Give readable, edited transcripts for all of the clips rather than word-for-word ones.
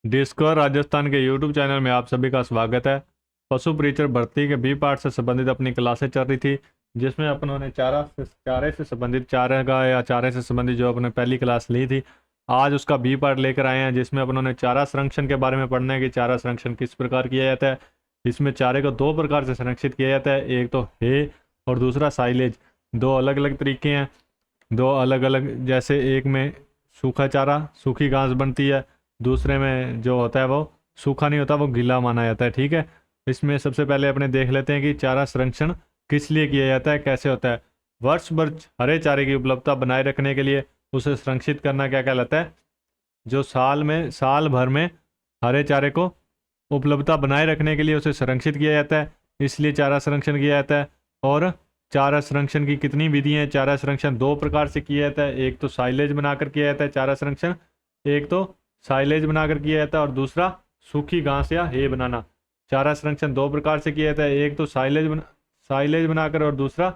Discover Rajasthan के YouTube channel में आप सभी का स्वागत है। पशु परिचर भर्ती के बी पार्ट से संबंधित अपनी क्लासें चल रही थी, जिसमें अपनों ने चारे से संबंधित चारे का या चारे से संबंधित जो अपने पहली क्लास ली थी, आज उसका बी पार्ट लेकर आए हैं, जिसमें अपनों ने चारा संरक्षण के बारे में पढ़ना है कि चारा संरक्षण किस प्रकार किया जाता है। इसमें चारे को दो प्रकार से संरक्षित किया जाता है, एक तो हे और दूसरा साइलेज। दो अलग अलग तरीके हैं, दो अलग अलग, जैसे एक में सूखा चारा सूखी घास बनती है, दूसरे में जो होता है वो सूखा नहीं होता, वो गीला माना जाता है। ठीक है, इसमें सबसे पहले अपने देख लेते हैं कि चारा संरक्षण किस लिए किया जाता है, कैसे होता है। वर्ष भर हरे चारे की उपलब्धता बनाए रखने के लिए उसे संरक्षित करना क्या कहलाता है। जो साल भर में हरे चारे को उपलब्धता बनाए रखने के लिए उसे संरक्षित किया जाता है, इसलिए चारा संरक्षण किया जाता है। और चारा संरक्षण की कितनी विधियां हैं। चारा संरक्षण दो प्रकार से किया जाता है, एक तो साइलेज बनाकर किया जाता है चारा संरक्षण, एक तो साइलेज बनाकर किया जाता है और दूसरा सूखी घास या हे बनाना। चारा संरक्षण दो प्रकार से किया जाता है, एक तो साइलेज बनाकर और दूसरा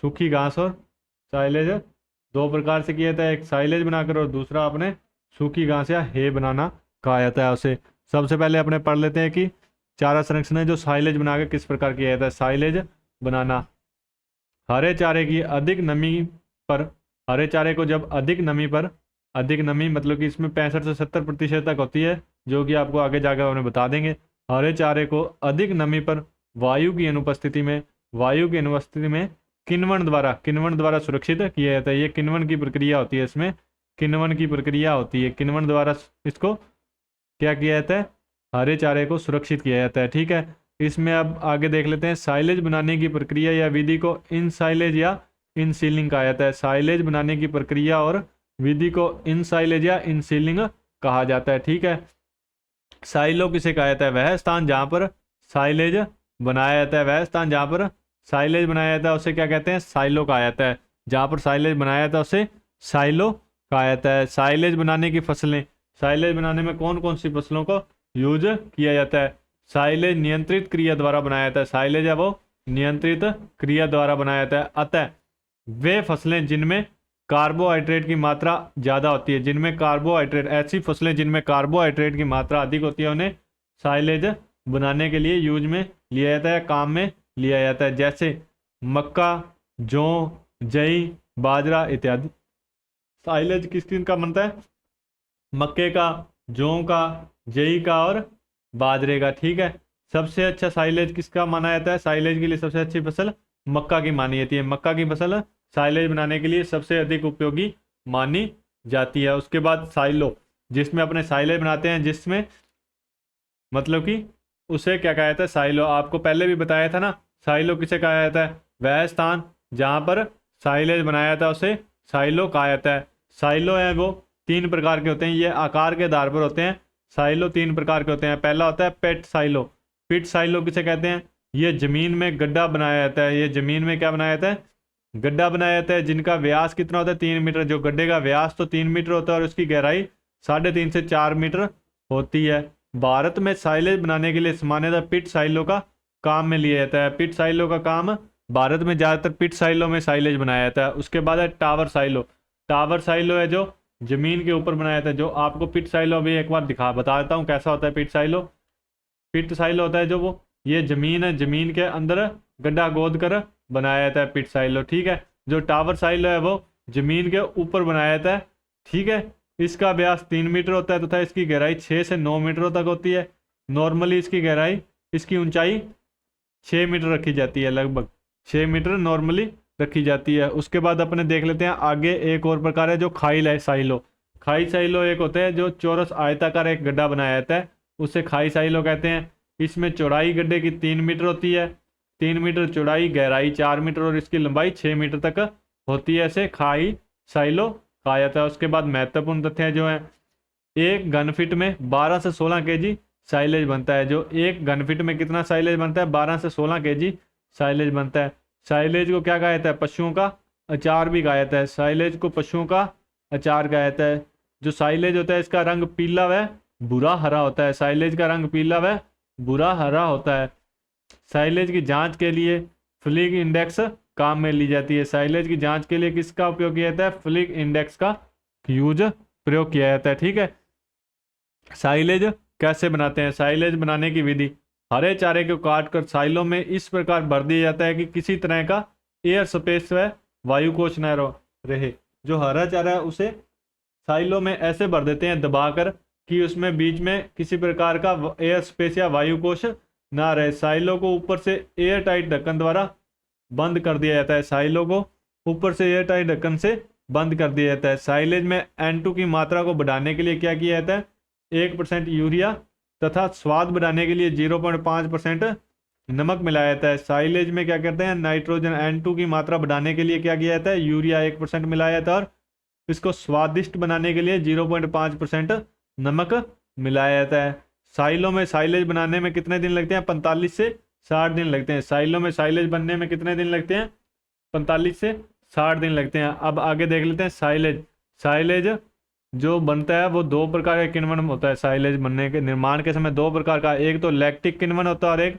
सूखी घास। और साइलेज दो प्रकार से किया जाता है, एक साइलेज बनाकर और दूसरा अपने सूखी घास या हे बनाना कहा जाता है उसे। सबसे पहले अपने पढ़ लेते हैं कि चारा संरक्षण है जो साइलेज बनाकर किस प्रकार किया जाता है। साइलेज बनाना हरे चारे की अधिक नमी पर, हरे चारे को जब अधिक नमी मतलब कि इसमें 65 से 70% तक होती है, जो कि आपको आगे जाकर उन्हें बता देंगे। हरे चारे को अधिक नमी पर वायु की अनुपस्थिति में किण्वन द्वारा सुरक्षित किया जाता है। ये किण्वन की प्रक्रिया होती है, इसमें किण्वन की प्रक्रिया होती है, किण्वन द्वारा इसको क्या किया जाता है, हरे चारे को सुरक्षित किया जाता है। ठीक है, इसमें अब आगे देख लेते हैं। साइलेज बनाने की प्रक्रिया या विधि को इन साइलेज या इन सीलिंग कहा जाता है। साइलेज बनाने की प्रक्रिया और विधि को इन साइलेज या इन सीलिंग कहा जाता है। ठीक है, साइलो किसे कहा जाता है, वह स्थान जहां पर साइलेज बनाया जाता है, वह स्थान जहां पर साइलेज बनाया जाता है उसे क्या कहते हैं, साइलो कहा जाता है। जहां पर साइलेज बनाया जाता है उसे साइलो कहा जाता है। साइलेज बनाने की फसलें, साइलेज बनाने में कौन कौन सी फसलों को यूज किया जाता है। साइलेज नियंत्रित क्रिया द्वारा बनाया जाता है, साइलेज है वो नियंत्रित क्रिया द्वारा बनाया जाता है। अतः वे फसलें जिनमें कार्बोहाइड्रेट की मात्रा ज़्यादा होती है, जिनमें कार्बोहाइड्रेट, ऐसी फसलें जिनमें कार्बोहाइड्रेट की मात्रा अधिक होती है, उन्हें साइलेज बनाने के लिए यूज में लिया जाता है, काम में लिया जाता है। जैसे मक्का, जौ, जई, बाजरा इत्यादि। साइलेज किस किन का बनता है, मक्के का, जौ का, जई का और बाजरे का। ठीक है, सबसे अच्छा साइलेज किसका माना जाता है, साइलेज के लिए सबसे अच्छी फसल मक्का की मानी जाती है। मक्का की फसल साइलेज बनाने के लिए सबसे अधिक उपयोगी मानी जाती है। उसके बाद साइलो, जिसमें अपने साइलेज बनाते हैं, जिसमें मतलब कि उसे क्या कहा जाता है, साइलो। आपको पहले भी बताया था ना, साइलो किसे कहा जाता है, वह स्थान जहां पर साइलेज बनाया था उसे साइलो कहा जाता है। साइलो है वो तीन प्रकार के होते हैं, ये आकार के आधार पर होते हैं। साइलो तीन प्रकार के होते हैं। पहला होता है पेट साइलो। पिट साइलो किसे कहते हैं, ये जमीन में गड्ढा बनाया जाता है, ये जमीन में क्या बनाया जाता है, गड्ढा बनाया जाता है, जिनका व्यास कितना होता है, 3 मीटर। जो गड्ढे का व्यास तो 3 मीटर होता है और उसकी गहराई 3.5 से 4 मीटर होती है। भारत में साइलेज बनाने के लिए सामान्यतः पिट साइलो का काम में लिया जाता है। पिट साइलो का काम भारत में ज़्यादातर पिट साइलो में साइलेज बनाया जाता है। उसके बाद है टावर साइलो। टावर साइलो है जो जमीन के ऊपर बनाया जाता है। जो आपको पिट साइलो अभी एक बार बता देता हूँ कैसा होता है पिट साइलो। पिट साइलो होता है जो वो ये जमीन है, जमीन के अंदर गड्ढा खोद कर बनाया जाता है पिट साइलो। ठीक है, जो टावर साइलो है वो जमीन के ऊपर बनाया जाता है। ठीक है, इसका व्यास 3 मीटर होता है तथा इसकी गहराई 6 से 9 मीटरों तक होती है। नॉर्मली इसकी गहराई, इसकी ऊंचाई 6 मीटर रखी जाती है, लगभग 6 मीटर नॉर्मली रखी जाती है। उसके बाद अपने देख लेते हैं आगे एक और प्रकार है जो खाई साइलो। खाई साइलो एक होता है जो चौरस आयताकार एक गड्ढा बनाया जाता है, उसे खाई साइलो कहते हैं। इसमें चौड़ाई गड्ढे की 3 मीटर होती है, 3 मीटर चौड़ाई, गहराई 4 मीटर और इसकी लंबाई 6 मीटर तक होती है। ऐसे खाई साइलो कहा जाता है। उसके बाद महत्वपूर्ण तथ्य जो है, एक घन फीट में 12 से 16 केजी साइलेज बनता है। जो एक घन फीट में कितना साइलेज बनता है, 12 से 16 केजी साइलेज बनता है। साइलेज को क्या कहा जाता है, पशुओं का अचार भी कहा जाता है। साइलेज को पशुओं का अचार कहा जाता है। जो साइलेज होता है इसका रंग पीला व भूरा हरा होता है। साइलेज का रंग पीला व भूरा हरा होता है। साइलेज की जांच के लिए फ्लिक इंडेक्स काम में ली जाती है। साइलेज की जांच के लिए किसका उपयोग किया जाता है, फ्लिक इंडेक्स का यूज प्रयोग किया जाता है। ठीक है, साइलेज कैसे बनाते हैं? साइलेज बनाने की विधि, हरे चारे को काटकर साइलों में इस प्रकार भर दिया जाता है कि किसी तरह का एयर स्पेस व वायु कोश न रहे। जो हरा चारा है उसे साइलों में ऐसे भर देते हैं दबाकर कि उसमें बीच में किसी प्रकार का एयर स्पेस या वायु कोश ना रहे। साइलों को ऊपर से एयर टाइट ढक्कन द्वारा बंद कर दिया जाता है। साइलों को ऊपर से एयर टाइट ढक्कन से बंद कर दिया जाता है। साइलेज में N2 की मात्रा को बढ़ाने के लिए क्या किया जाता है? 1% यूरिया तथा स्वाद बढ़ाने के लिए 0.5% नमक मिलाया जाता है। साइलेज में क्या करते हैं? नाइट्रोजन N2 की मात्रा बढ़ाने के लिए क्या किया जाता है? यूरिया 1% मिलाया जाता है और इसको स्वादिष्ट बनाने के लिए 0.5% नमक मिलाया जाता है। साइलों में साइलेज बनाने में कितने दिन लगते हैं? 45 से 60 दिन लगते हैं। साइलों में साइलेज बनने में कितने दिन लगते हैं? 45 से 60 दिन लगते हैं। अब आगे देख लेते हैं साइलेज। साइलेज जो बनता है वो दो प्रकार का किण्वन होता है। साइलेज बनने के निर्माण के समय दो प्रकार का, एक तो लैक्टिक किण्वन होता है और एक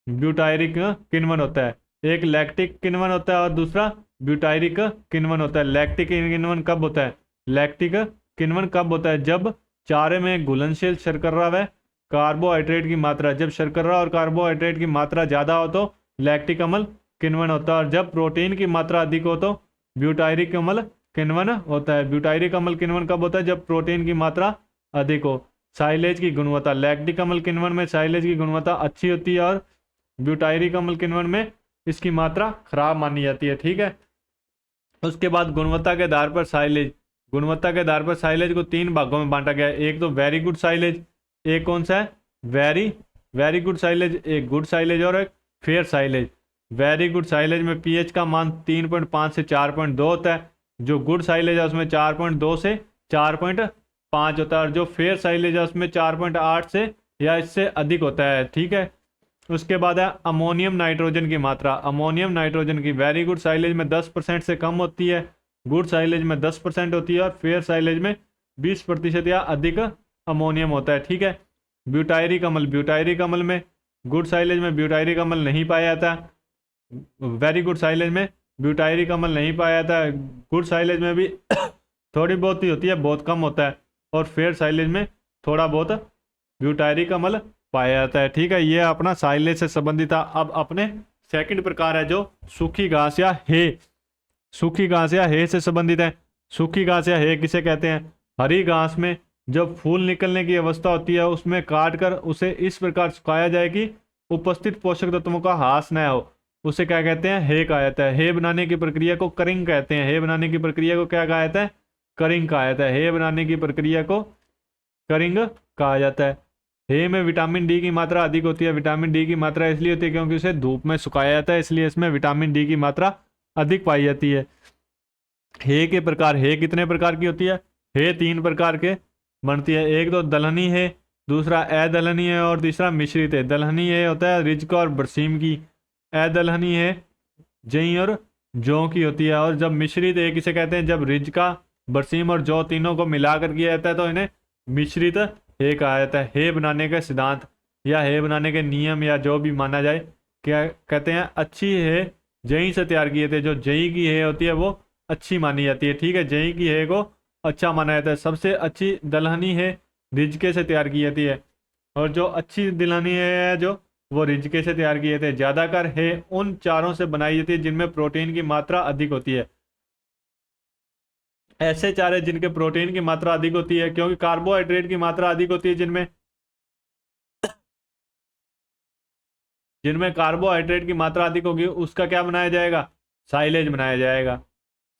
ब्यूटायरिक किण्वन होता है। एक लैक्टिक किण्वन होता है और दूसरा ब्यूटायरिक किण्वन होता है। लैक्टिक किण्वन कब होता है? लैक्टिक किण्वन कब होता है? जब चारे में घुलनशील शर्करा व कार्बोहाइड्रेट की मात्रा, जब शर्करा और कार्बोहाइड्रेट की मात्रा ज़्यादा हो तो लैक्टिक अम्ल किण्वन होता है और जब प्रोटीन की मात्रा अधिक हो तो ब्यूटायरिक अम्ल किण्वन होता है। ब्यूटायरिक अम्ल किण्वन कब होता है? जब प्रोटीन की मात्रा अधिक हो। साइलेज की गुणवत्ता, लैक्टिक अम्ल किण्वन में साइलेज की गुणवत्ता अच्छी होती है और ब्यूटायरिक अम्ल किण्वन में इसकी मात्रा खराब मानी जाती है। ठीक है, उसके बाद गुणवत्ता के आधार पर साइलेज, गुणवत्ता के आधार पर साइलेज को 3 भागों में बांटा गया है। एक तो वेरी गुड साइलेज, एक कौन सा है? वेरी गुड साइलेज, एक गुड साइलेज और एक fair silage. Very good silage में पीएच का मान 3.5 से 4.2 होता है। जो गुड साइलेज है उसमें 4.2 से 4.5 होता है और जो फेयर साइलेज है उसमें 4.8 से या इससे अधिक होता है। ठीक है, उसके बाद है अमोनियम नाइट्रोजन की मात्रा। अमोनियम नाइट्रोजन की वेरी गुड साइलेज में 10% से कम होती है, गुड साइलेज में 10% होती है और फेयर साइलेज में 20% या अधिक अमोनियम होता है। ठीक है, ब्यूटायरिक अम्ल, ब्यूटायरिक अम्ल में गुड साइलेज में ब्यूटायरिक अम्ल नहीं पाया जाता, वेरी गुड साइलेज में ब्यूटायरिक अम्ल नहीं पाया जाता, गुड साइलेज में भी थोड़ी बहुत ही होती है, बहुत कम होता है और फेयर साइलेज में थोड़ा बहुत ब्यूटायरिक अम्ल पाया जाता है। ठीक है, ये अपना साइलेज से संबंधित था। अब अपने सेकंड प्रकार है जो सूखी घास या हे। सूखी घास या हे से संबंधित है। सूखी घास या हे किसे कहते हैं? हरी घास में जब फूल निकलने की अवस्था होती है उसमें काट कर उसे इस प्रकार सुखाया जाए कि उपस्थित पोषक तत्वों का ह्रास न हो, उसे क्या कहते हैं? हे कहा जाता है। हे बनाने की प्रक्रिया को करिंग कहते हैं। हे बनाने की प्रक्रिया को क्या कहा जाता है? करिंग कहा जाता है। हे बनाने की प्रक्रिया को करिंग कहा जाता है। हे में विटामिन डी की मात्रा अधिक होती है। विटामिन डी की मात्रा इसलिए होती है क्योंकि उसे धूप में सुखाया जाता है, इसलिए इसमें विटामिन डी की मात्रा अधिक पाई जाती है। हे के प्रकार, हे कितने प्रकार की होती है? हे 3 प्रकार के बनती है। एक तो दलहनी है, दूसरा अदलहनी है और तीसरा मिश्रित है। दलहनी है होता है रिज का और बरसीम की, अदलहनी है जई और जौ की होती है और जब मिश्रित है किसे कहते हैं? जब रिज का, बरसीम और जौ तीनों को मिलाकर किया जाता है तो इन्हें मिश्रित हे कहा जाता है। हे बनाने का सिद्धांत या हे बनाने के नियम या जो भी माना जाए, क्या कहते हैं? अच्छी है जई से तैयार किए थे। जो जई की हे होती है वो अच्छी मानी जाती है। ठीक है, जई की हे को अच्छा माना जाता है। सबसे अच्छी दलहनी है रिजके से तैयार की जाती है और जो अच्छी दलहनी है जो वो रिजके से तैयार किए थे। ज़्यादातर है उन चारों से बनाई जाती है जिनमें प्रोटीन की मात्रा अधिक होती है। ऐसे चारे जिनके प्रोटीन की मात्रा अधिक होती है, क्योंकि कार्बोहाइड्रेट की मात्रा अधिक होती है जिनमें जिनमें कार्बोहाइड्रेट की मात्रा अधिक होगी उसका क्या बनाया जाएगा? साइलेज बनाया जाएगा।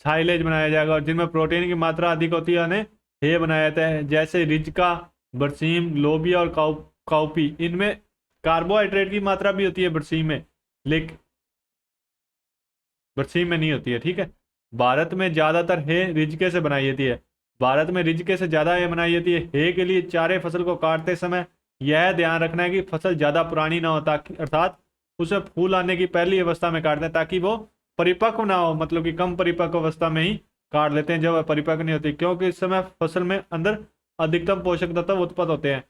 साइलेज बनाया जाएगा। और जिनमें प्रोटीन की मात्रा अधिक होती है उन्हें हे बनाया जाता है। जैसे रिजका, बरसीम, लोबिया और काउपी, इनमें कार्बोहाइड्रेट की मात्रा भी होती है बरसीम में, लेकिन बरसीम में नहीं होती है। ठीक है, भारत में ज़्यादातर हे रिजके से बनाई जाती है। भारत में रिजके से ज़्यादा हे बनाई जाती है। हे के लिए चारे फसल को काटते समय यह ध्यान रखना है कि फसल ज़्यादा पुरानी ना हो, ताकि अर्थात उसे फूल आने की पहली अवस्था में काटते हैं ताकि वो परिपक्व ना हो, मतलब कि कम परिपक्व अवस्था में ही काट लेते हैं जब वह परिपक्व नहीं होती, क्योंकि इस समय फसल में अंदर अधिकतम पोषक तत्व उत्पन्न होते हैं।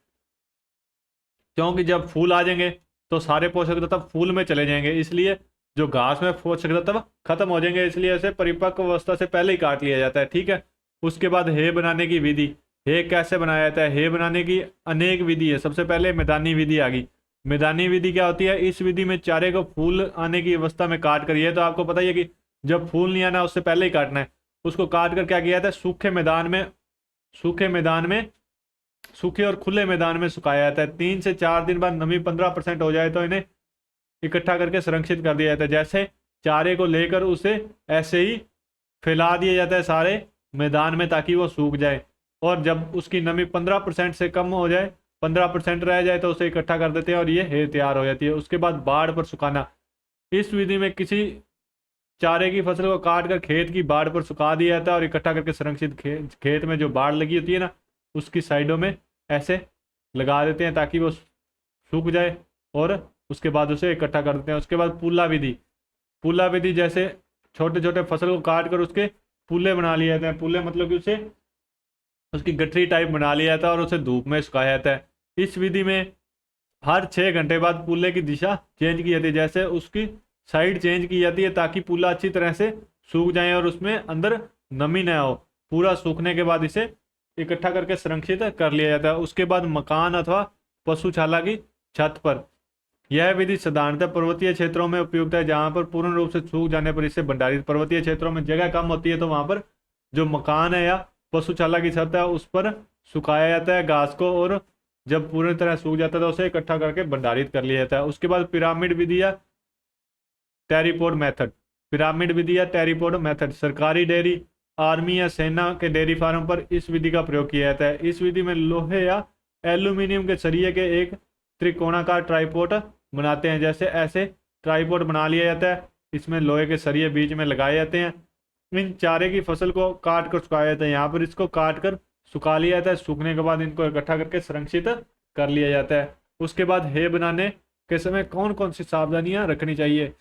क्योंकि जब फूल आ जाएंगे तो सारे पोषक तत्व फूल में चले जाएंगे, इसलिए जो घास में पोषक तत्व खत्म हो जाएंगे, इसलिए इसे परिपक्व अवस्था से पहले ही काट लिया जाता है। ठीक है, उसके बाद हे बनाने की विधि। हे कैसे बनाया जाता है? हे बनाने की अनेक विधि है। सबसे पहले मैदानी विधि आ गई। मैदानी विधि क्या होती है? इस विधि में चारे को फूल आने की अवस्था में काट कर, ये तो आपको पता ही है कि जब फूल नहीं आना उससे पहले ही काटना है, उसको काट कर क्या किया जाता है? सूखे मैदान में सूखे और खुले मैदान में सुखाया जाता है। 3 से 4 दिन बाद नमी 15% हो जाए तो इन्हें इकट्ठा करके संरक्षित कर दिया जाता है। जैसे चारे को लेकर उसे ऐसे ही फैला दिया जाता है सारे मैदान में ताकि वो सूख जाए, और जब उसकी नमी 15% से कम हो जाए, 15% रह जाए तो उसे इकट्ठा कर देते हैं और ये है तैयार हो जाती है। उसके बाद बाढ़ पर सुखाना। इस विधि में किसी चारे की फसल को काट कर खेत की बाढ़ पर सुखा दिया जाता है और इकट्ठा करके संरक्षित खेत में जो बाढ़ लगी होती है ना, उसकी साइडों में ऐसे लगा देते हैं ताकि वो सूख जाए, और उसके बाद उसे इकट्ठा कर देते हैं। उसके बाद पुल्ला विधि जैसे छोटे छोटे फसल को काट कर उसके पुल्ले बना लिए जाते हैं। पुल्ले मतलब कि उसे उसकी गठरी टाइप बना लिया जाता है और उसे धूप में सुखाया जाता है। इस विधि में हर 6 घंटे बाद पुल्ले की दिशा चेंज की जाती है, जैसे उसकी साइड चेंज की जाती है ताकि पुल्ला अच्छी तरह से सूख जाए और उसमें अंदर नमी न हो। पूरा सूखने के बाद इसे इकट्ठा करके संरक्षित कर लिया जाता है। उसके बाद मकान अथवा पशुशाला की छत पर। यह विधि साधारणतः पर्वतीय क्षेत्रों में उपयुक्त है, जहां पर पूर्ण रूप से सूख जाने पर इसे भंडारित। पर्वतीय क्षेत्रों में जगह कम होती है तो वहां पर जो मकान है या पशुशाला की छत है उस पर सुखाया जाता है घास को, और जब पूरी तरह सूख जाता है तो उसे इकट्ठा करके भंडारित कर लिया जाता है। उसके बाद पिरामिड विधि या टेरीपोड मेथड। सरकारी डेयरी, आर्मी या सेना के डेयरी फार्म पर इस विधि का प्रयोग किया जाता है। इस विधि में लोहे या एल्यूमिनियम के सरिये के एक त्रिकोणाकार ट्राइपोड बनाते हैं। जैसे ऐसे ट्राइपोड बना लिया जाता है, इसमें लोहे के सरिये बीच में लगाए जाते हैं। इन चारे की फसल को काट कर सुखाया जाता है। यहाँ पर इसको काट कर सुखा लिया जाता है। सूखने के बाद इनको इकट्ठा करके संरक्षित कर लिया जाता है। उसके बाद हे बनाने के समय कौन कौन सी सावधानियां रखनी चाहिए?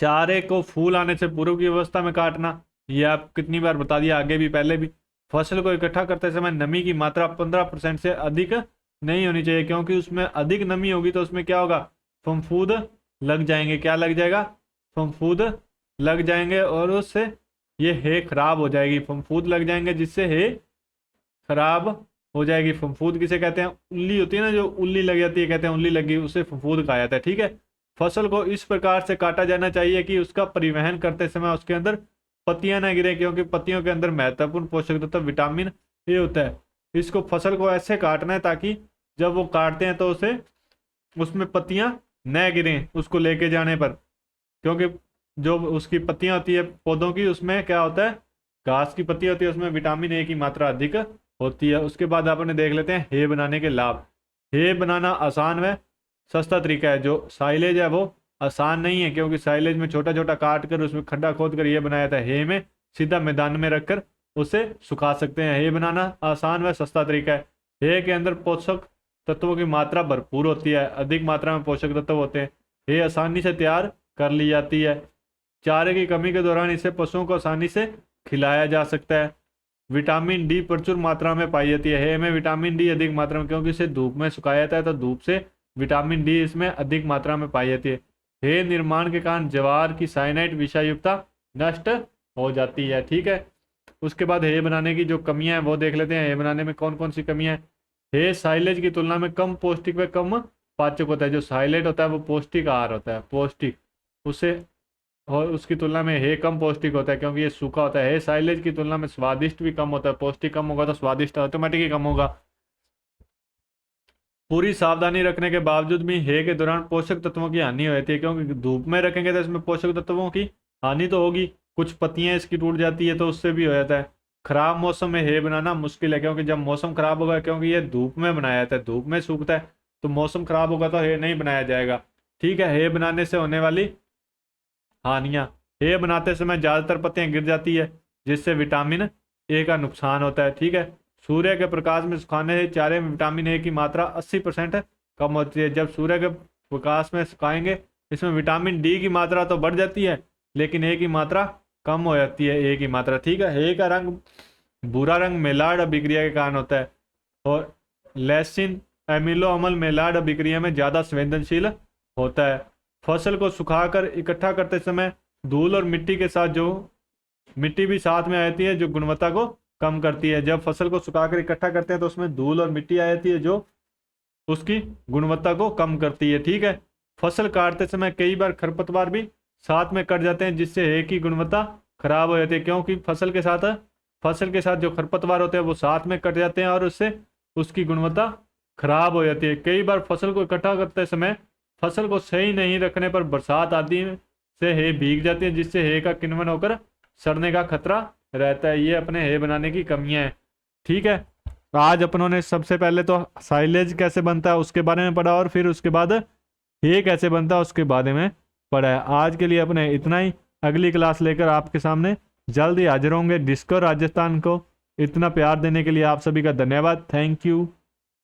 चारे को फूल आने से पूर्व की अवस्था में काटना, यह आप कितनी बार बता दिया, आगे भी पहले भी। फसल को इकट्ठा करते समय नमी की मात्रा 15% से अधिक नहीं होनी चाहिए, क्योंकि उसमें अधिक नमी होगी तो उसमें क्या होगा? फफूंद लग जाएंगे। क्या लग जाएगा? फफूंद लग जाएंगे, और उससे ये हे खराब हो जाएगी। फफूंद लग जाएंगे जिससे हे खराब हो जाएगी। फफूंद किसे कहते हैं? उल्ली होती है ना, जो उल्ली लग जाती है, कहते हैं उल्ली लगी, उसे फफूंद कहा जाता है। ठीक है। फसल को इस प्रकार से काटा जाना चाहिए कि उसका परिवहन करते समय उसके अंदर पत्तियां ना गिरे, क्योंकि पत्तियों के अंदर महत्वपूर्ण पोषक तत्व विटामिन ए होता है। इसको फसल को ऐसे काटना है ताकि जब वो काटते हैं तो उसे उसमें पत्तियां न गिरें उसको लेके जाने पर, क्योंकि जो उसकी पत्तियां होती है पौधों की, उसमें क्या होता है? घास की पत्ती होती है, उसमें विटामिन ए की मात्रा अधिक होती है। उसके बाद अपने देख लेते हैं हे बनाने के लाभ। हे बनाना आसान व सस्ता तरीका है। जो साइलेज है वो आसान नहीं है, क्योंकि साइलेज में छोटा छोटा काट कर उसमें खड्डा खोद कर ये बनाया था। हे में सीधा मैदान में रखकर उसे सुखा सकते हैं। हे बनाना आसान व सस्ता तरीका है। हे के अंदर पोषक तत्वों की मात्रा भरपूर होती है, अधिक मात्रा में पोषक तत्व होते हैं। हे आसानी से तैयार कर ली जाती है। चारे की कमी के दौरान इसे पशुओं को आसानी से खिलाया जा सकता है। विटामिन डी प्रचुर मात्रा में पाई जाती है। हे में विटामिन डी अधिक मात्रा में, क्योंकि इसे धूप में सुखाया जाता है तो धूप से विटामिन डी इसमें अधिक मात्रा में पाई जाती है। हे निर्माण के कारण ज्वार की साइनाइड विषायुक्ता नष्ट हो जाती है। ठीक है। उसके बाद हे बनाने की जो कमियां हैं वो देख लेते हैं। हे बनाने में कौन कौन सी कमियां हैं? हे साइलेज की तुलना में कम पौष्टिक व कम पाचक होता है। जो साइलेज होता है वो पौष्टिक आहार होता है, पौष्टिक, उसे और उसकी तुलना में हे कम पौष्टिक होता है क्योंकि ये सूखा होता है। हे साइलेज की तुलना में स्वादिष्ट भी कम होता है। पौष्टिक कम होगा तो स्वादिष्ट ऑटोमेटिक ही कम होगा। पूरी सावधानी रखने के बावजूद भी हे के दौरान पोषक तत्वों की हानि हो जाती है, क्योंकि धूप में रखेंगे तो इसमें पोषक तत्वों की हानि तो होगी, कुछ पत्तियां इसकी टूट जाती है तो उससे भी हो जाता है। खराब मौसम में हे बनाना मुश्किल है, क्योंकि जब मौसम खराब होगा, क्योंकि ये धूप में बनाया जाता है, धूप में सूखता है, तो मौसम खराब होगा तो हे नहीं बनाया जाएगा। ठीक है। हे बनाने से होने वाली हानियां। हे बनाते समय ज़्यादातर पत्तियां गिर जाती है, जिससे विटामिन ए का नुकसान होता है। ठीक है। सूर्य के प्रकाश में सुखाने से चारे में विटामिन ए की मात्रा 80% कम होती है। जब सूर्य के प्रकाश में सुखाएंगे, इसमें विटामिन डी की मात्रा तो बढ़ जाती है, लेकिन ए की मात्रा कम हो जाती है, ए की मात्रा। ठीक है। हे का रंग भूरा रंग मेलार्ड अभिक्रिया के कारण होता है, और लेसिन एमिलो अम्ल मेलार्ड अभिक्रिया में ज़्यादा संवेदनशील होता है। फसल को सुखाकर इकट्ठा करते समय धूल और मिट्टी के साथ जो मिट्टी भी साथ में आती है, जो गुणवत्ता को कम करती है। जब फसल को सुखाकर इकट्ठा करते हैं तो उसमें धूल और मिट्टी आ जाती है जो उसकी गुणवत्ता को कम करती है। ठीक है, फसल काटते समय कई बार खरपतवार भी साथ में कट जाते हैं जिससे है की गुणवत्ता खराब हो जाती है, क्योंकि फसल के साथ जो खरपतवार होते हैं वो साथ में कट जाते हैं और उससे उसकी गुणवत्ता खराब हो जाती है। कई बार फसल को इकट्ठा करते समय फसल को सही नहीं रखने पर बरसात आदि से है भीग जाती है जिससे है का किण्वन होकर सड़ने का खतरा रहता है। ये अपने है बनाने की कमियां हैं। ठीक है, आज अपनों ने सबसे पहले तो साइलेज कैसे बनता है उसके बारे में पढ़ा और फिर उसके बाद हे कैसे बनता है उसके बारे में पढ़ा है। आज के लिए अपने इतना ही। अगली क्लास लेकर आपके सामने जल्द ही हाजिर होंगे। डिस्को राजस्थान को इतना प्यार देने के लिए आप सभी का धन्यवाद। Thank you.